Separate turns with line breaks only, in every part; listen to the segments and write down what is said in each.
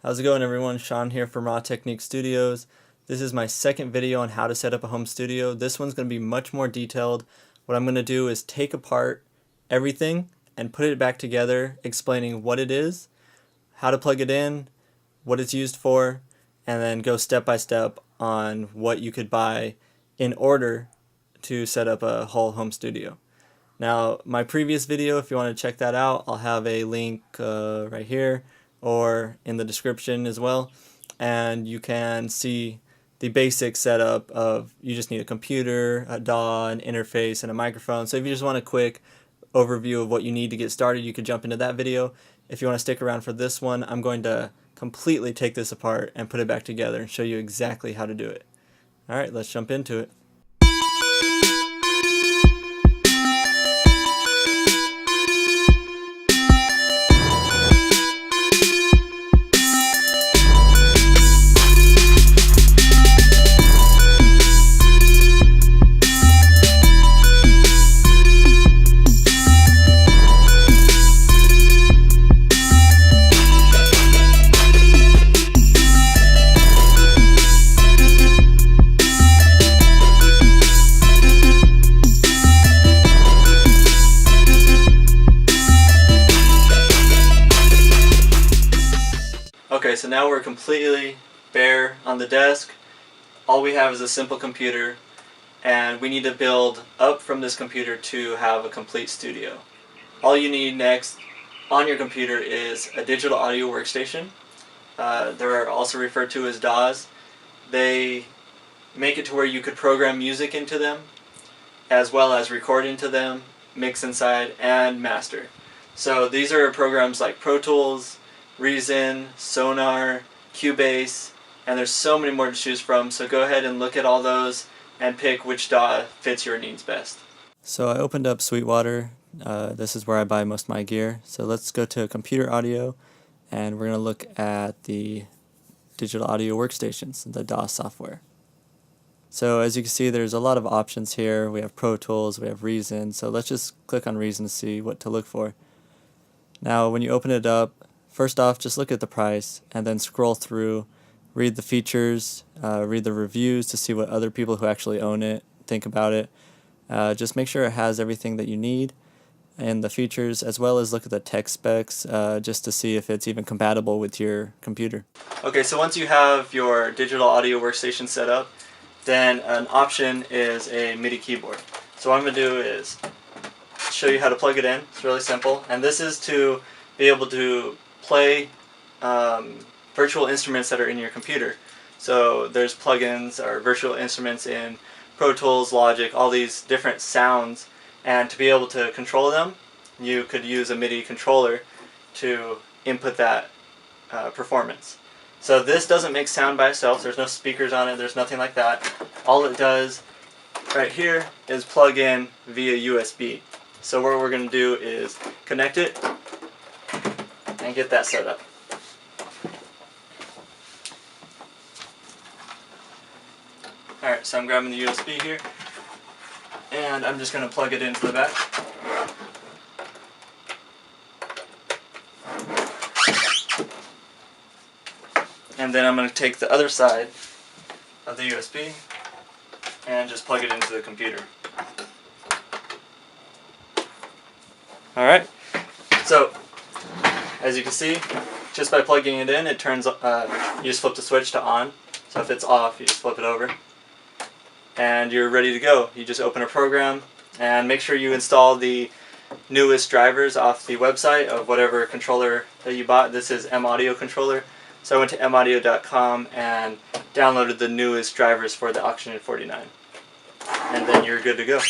How's it going, everyone? Sean here from Raw Technique Studios. This is my second video on how to set up a home studio. This one's going to be much more detailed. What I'm going to do is take apart everything and put it back together, explaining what it is, how to plug it in, what it's used for, and then go step by step on what you could buy in order to set up a whole home studio. Now, my previous video, if you want to check that out, I'll have a link right here or in the description as well, and you can see the basic setup of you just need a computer, a DAW, an interface, and a microphone. So if you just want a quick overview of what you need to get started, you could jump into that video. If you want to stick around for this one, I'm going to completely take this apart and put it back together and show you exactly how to do it. Alright, let's jump into it. Okay, so now we're completely bare on the desk. All we have is a simple computer, and we need to build up from this computer to have a complete studio. All you need next on your computer is a digital audio workstation. They're also referred to as DAWs. They make it to where you could program music into them, as well as record into them, mix inside, and master. So these are programs like Pro Tools, Reason, Sonar, Cubase, and there's so many more to choose from, so go ahead and look at all those and pick which DAW fits your needs best. So I opened up Sweetwater. This is where I buy most of my gear. So let's go to computer audio, and we're going to look at the digital audio workstations, the DAW software. So as you can see, there's a lot of options here. We have Pro Tools, we have Reason, so let's just click on Reason to see what to look for. Now when you open it up, first off, just look at the price and then scroll through, read the features, read the reviews to see what other people who actually own it think about it. Just make sure it has everything that you need and the features, as well as look at the tech specs just to see if it's even compatible with your computer. Okay, so once you have your digital audio workstation set up, then an option is a Midi keyboard. So what I'm going to do is show you how to plug it in. It's really simple, and this is to be able to play virtual instruments that are in your computer. So there's plugins or virtual instruments in Pro Tools, Logic, all these different sounds, and to be able to control them, you could use a Midi controller to input that performance. So this doesn't make sound by itself, there's no speakers on it, there's nothing like that. All it does right here is plug in via USB. So what we're going to do is connect it and get that set up. Alright, so I'm grabbing the USB here, and I'm just going to plug it into the back. And then I'm going to take the other side of the USB and just plug it into the computer. Alright, so as you can see, just by plugging it in, it turns, you just flip the switch to on. So if it's off, you just flip it over. And you're ready to go. You just open a program and make sure you install the newest drivers off the website of whatever controller that you bought. This is M-Audio controller. So I went to maudio.com and downloaded the newest drivers for the Auction 49. And then you're good to go.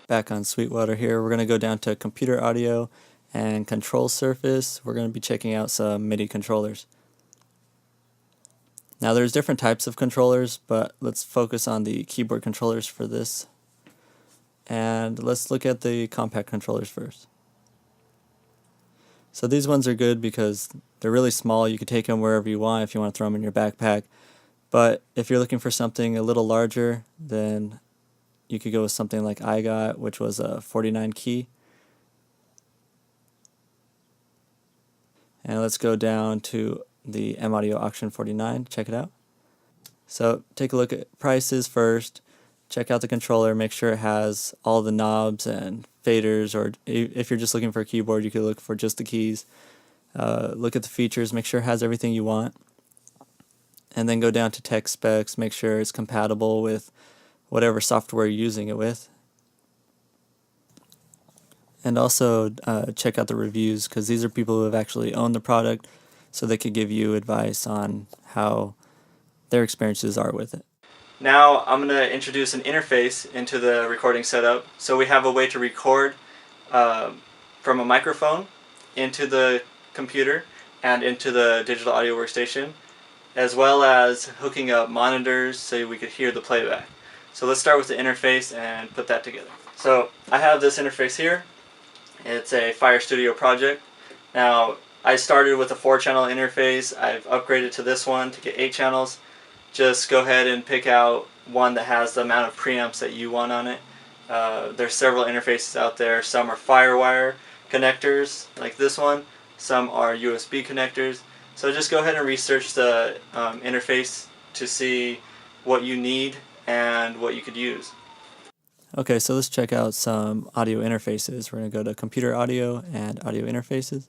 Back on Sweetwater here, we're going to go down to computer audio and control surface. We're going to be checking out some Midi controllers. Now there's different types of controllers, but let's focus on the keyboard controllers for this. And let's look at the compact controllers first. So these ones are good because they're really small. You can take them wherever you want if you want to throw them in your backpack. But if you're looking for something a little larger, then you could go with something like I got, which was a 49 key. And let's go down to the M-Audio Auction 49, check it out. So take a look at prices first, check out the controller, make sure it has all the knobs and faders, or if you're just looking for a keyboard you could look for just the keys. Look at the features, make sure it has everything you want. And then go down to tech specs, make sure it's compatible with whatever software you're using it with. And also check out the reviews, because these are people who have actually owned the product, so they could give you advice on how their experiences are with it. Now I'm going to introduce an interface into the recording setup. So we have a way to record from a microphone into the computer and into the digital audio workstation, as well as hooking up monitors so we could hear the playback. So let's start with the interface and put that together. So I have this interface here. It's a Fire Studio project. Now I started with a 4-channel interface. I've upgraded to this one to get 8 channels. Just go ahead and pick out one that has the amount of preamps that you want on it. There's several interfaces out there. Some are FireWire connectors like this one. Some are USB connectors. So just go ahead and research the interface to see what you need and what you could use. Okay, so let's check out some audio interfaces. We're going to go to Computer Audio and Audio Interfaces.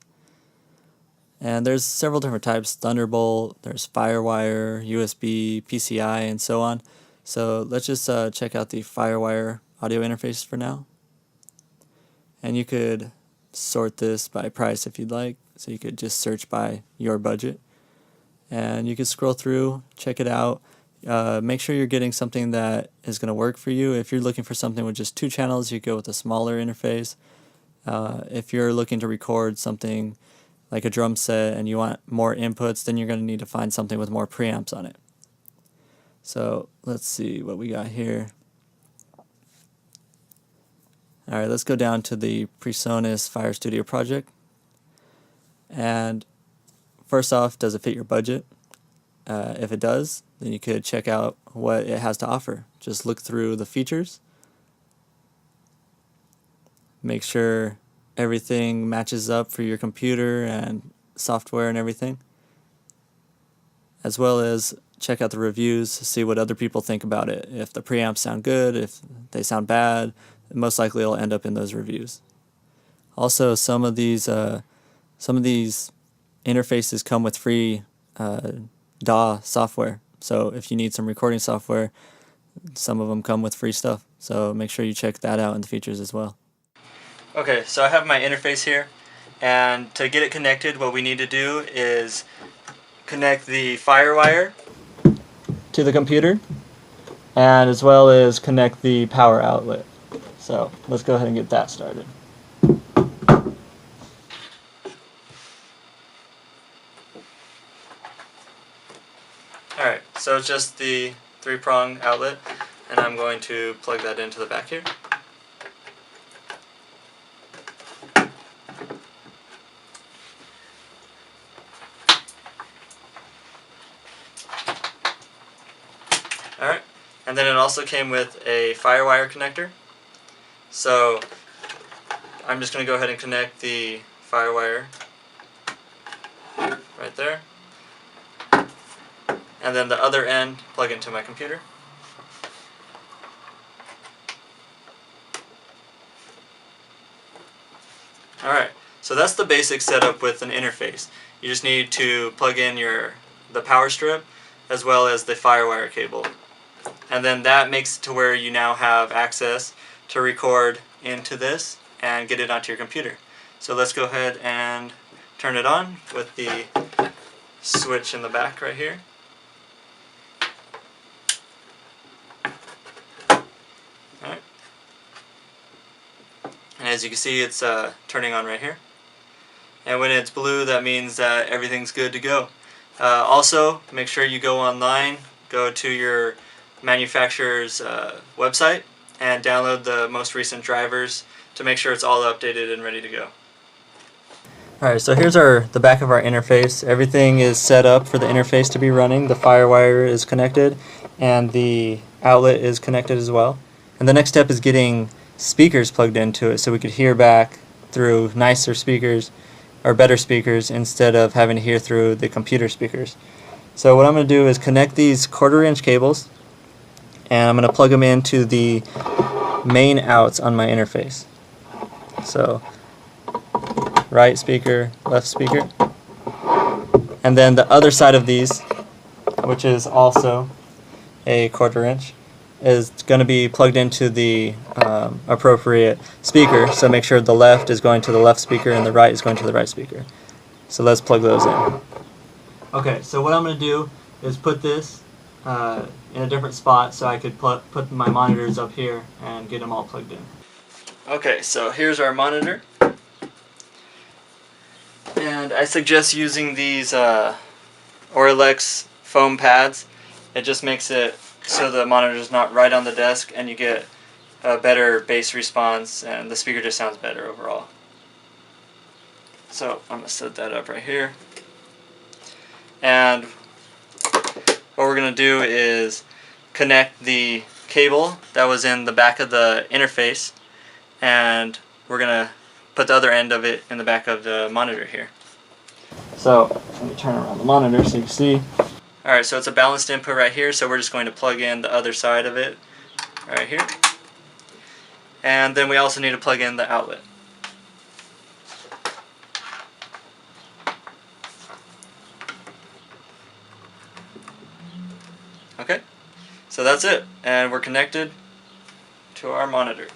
And there's several different types: Thunderbolt, there's FireWire, USB, PCI, and so on. So let's just check out the FireWire audio interface for now. And you could sort this by price if you'd like. So you could just search by your budget. And you can scroll through, check it out. Make sure you're getting something that is going to work for you. If you're looking for something with just 2 channels, you go with a smaller interface. If you're looking to record something like a drum set and you want more inputs, then you're going to need to find something with more preamps on it. So let's see what we got here. Alright, let's go down to the PreSonus Fire Studio project. And first off, does it fit your budget? If it does, then you could check out what it has to offer. Just look through the features. Make sure everything matches up for your computer and software and everything. As well as check out the reviews, see what other people think about it. If the preamps sound good, if they sound bad, most likely it'll end up in those reviews. Also, some of these interfaces come with free DAW software. So if you need some recording software, some of them come with free stuff. So make sure you check that out in the features as well. Okay, so I have my interface here, and to get it connected, what we need to do is connect the FireWire to the computer, and as well as connect the power outlet. So let's go ahead and get that started. Alright, so it's just the 3-prong outlet, and I'm going to plug that into the back here. Alright, and then it also came with a FireWire connector. So I'm just going to go ahead and connect the FireWire right there. And then the other end plug into my computer. Alright, so that's the basic setup with an interface. You just need to plug in the power strip as well as the FireWire cable. And then that makes it to where you now have access to record into this and get it onto your computer. So let's go ahead and turn it on with the switch in the back right here. Alright. And as you can see, it's turning on right here. And when it's blue, that means that everything's good to go. Also, make sure you go online, go to your manufacturer's website, and download the most recent drivers to make sure it's all updated and ready to go. Alright, so here's the back of our interface. Everything is set up for the interface to be running. The FireWire is connected and the outlet is connected as well. And the next step is getting speakers plugged into it so we could hear back through nicer speakers or better speakers instead of having to hear through the computer speakers. So what I'm going to do is connect these 1/4" cables, and I'm going to plug them into the main outs on my interface. So right speaker, left speaker, and then the other side of these, which is also a 1/4", is going to be plugged into the appropriate speaker. So make sure the left is going to the left speaker and the right is going to the right speaker. So let's plug those in. Okay, so what I'm going to do is put this in a different spot so I could put my monitors up here and get them all plugged in. Okay, so here's our monitor. And I suggest using these Orlex foam pads. It just makes it so the monitor is not right on the desk and you get a better bass response and the speaker just sounds better overall. So I'm going to set that up right here. And what we're going to do is connect the cable that was in the back of the interface, and we're going to put the other end of it in the back of the monitor here. So let me turn around the monitor so you can see. Alright, so it's a balanced input right here, so we're just going to plug in the other side of it right here. And then we also need to plug in the outlet. Okay, so that's it, and we're connected to our monitor.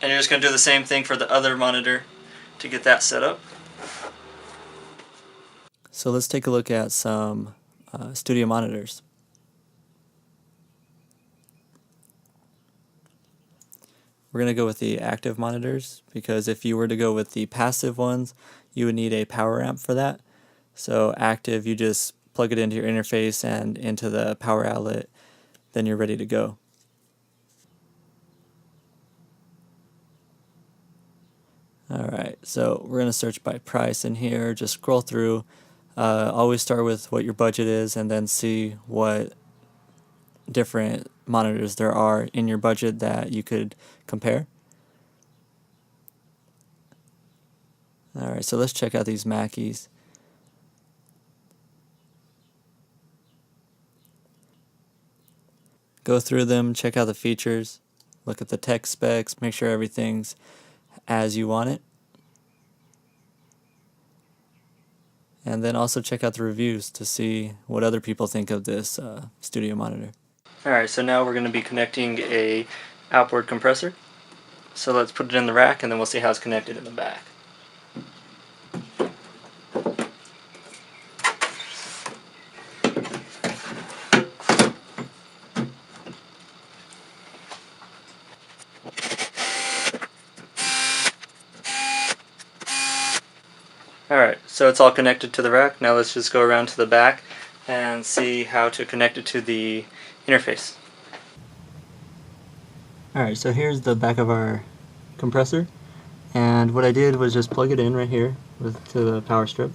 And you're just going to do the same thing for the other monitor to get that set up. So let's take a look at some studio monitors. We're going to go with the active monitors because if you were to go with the passive ones, you would need a power amp for that. So active, you just plug it into your interface and into the power outlet, then you're ready to go. Alright, so we're going to search by price in here, just scroll through. Always start with what your budget is and then see what different monitors there are in your budget that you could compare. Alright, so let's check out these Mackies. Go through them, check out the features, look at the tech specs, make sure everything's as you want it. And then also check out the reviews to see what other people think of this studio monitor. Alright, so now we're going to be connecting a outboard compressor. So let's put it in the rack and then we'll see how it's connected in the back. Alright, so it's all connected to the rack. Now let's just go around to the back and see how to connect it to the interface. Alright, so here's the back of our compressor, and what I did was just plug it in right here to the power strip.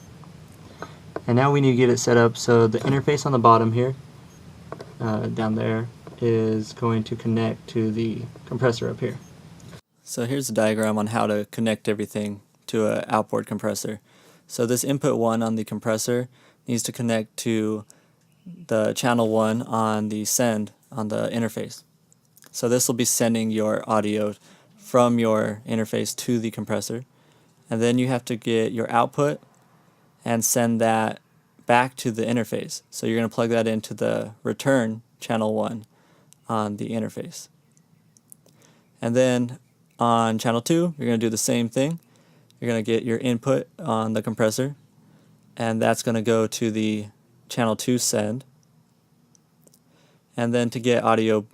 And now we need to get it set up so the interface on the bottom here, down there, is going to connect to the compressor up here. So here's the diagram on how to connect everything to an outboard compressor. So this input 1 on the compressor needs to connect to the channel 1 on the send on the interface. So this will be sending your audio from your interface to the compressor. And then you have to get your output and send that back to the interface. So you're going to plug that into the return channel 1 on the interface. And then on channel 2, you're going to do the same thing. You're going to get your input on the compressor, and that's going to go to the channel 2 send. And then to get audio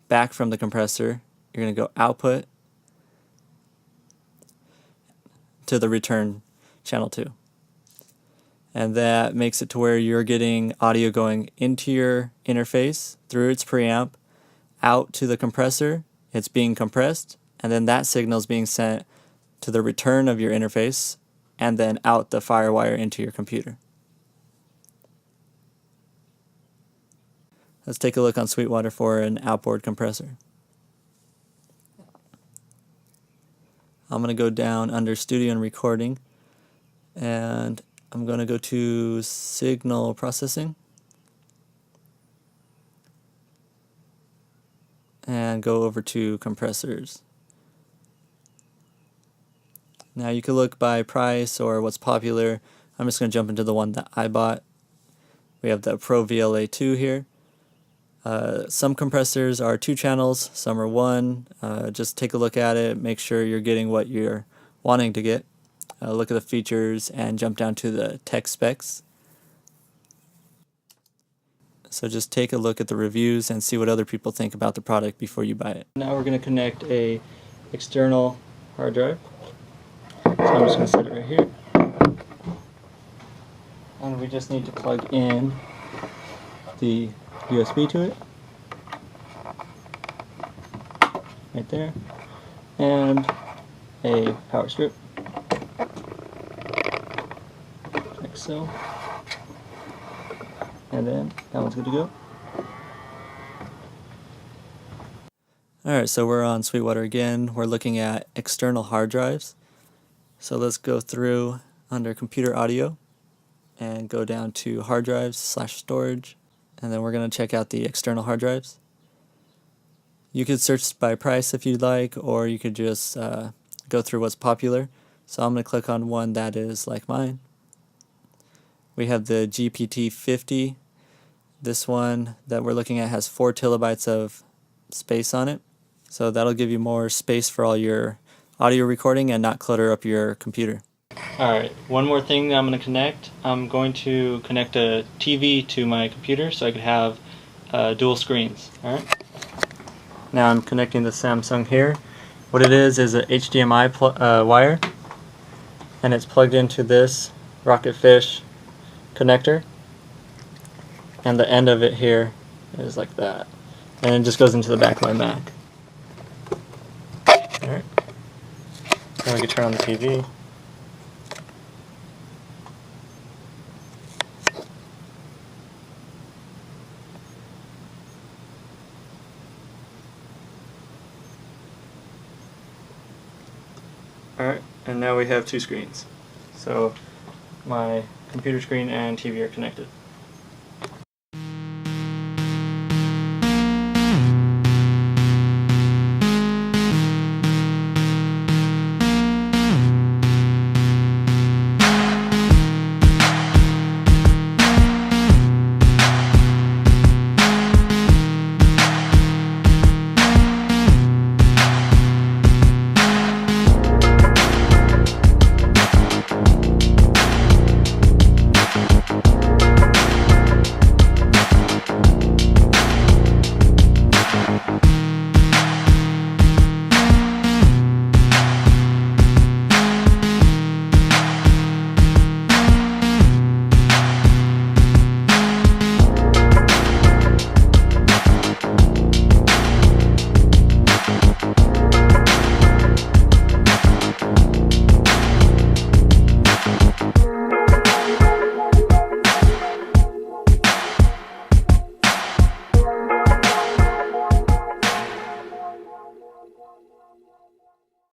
back from the compressor, you're going to go output to the return channel 2. And that makes it to where you're getting audio going into your interface through its preamp, out to the compressor, it's being compressed, and then that signal is being sent to the return of your interface, and then out the firewire into your computer. Let's take a look on Sweetwater for an outboard compressor. I'm going to go down under Studio and Recording, And I'm going to go to signal processing and go over to compressors. Now you can look by price or what's popular. I'm just going to jump into the one that I bought. We have the Pro VLA2 here. Some compressors are 2 channels, some are 1. Just take a look at it, make sure you're getting what you're wanting to get. Look at the features and jump down to the tech specs. So just take a look at the reviews and see what other people think about the product before you buy it. Now we're going to connect a external hard drive. So I'm just going to set it right here. And we just need to plug in the USB to it. Right there. And a power strip. Like so. And then that one's good to go. Alright, so we're on Sweetwater again. We're looking at external hard drives. So let's go through under computer audio and go down to hard drives / storage, and then we're going to check out the external hard drives. You could search by price if you'd like, or you could just go through what's popular. So I'm going to click on one that is like mine. We have the GPT-50. This one that we're looking at has 4 TB of space on it. So that'll give you more space for all your audio recording and not clutter up your computer. Alright, one more thing that I'm going to connect. I'm going to connect a TV to my computer so I could have dual screens. Alright. Now I'm connecting the Samsung here. What it is a HDMI wire, and it's plugged into this Rocketfish connector, and the end of it here is like that, and it just goes into the back of my Mac. Alright. Now we can turn on the TV. Alright, and now we have 2 screens. So my computer screen and TV are connected.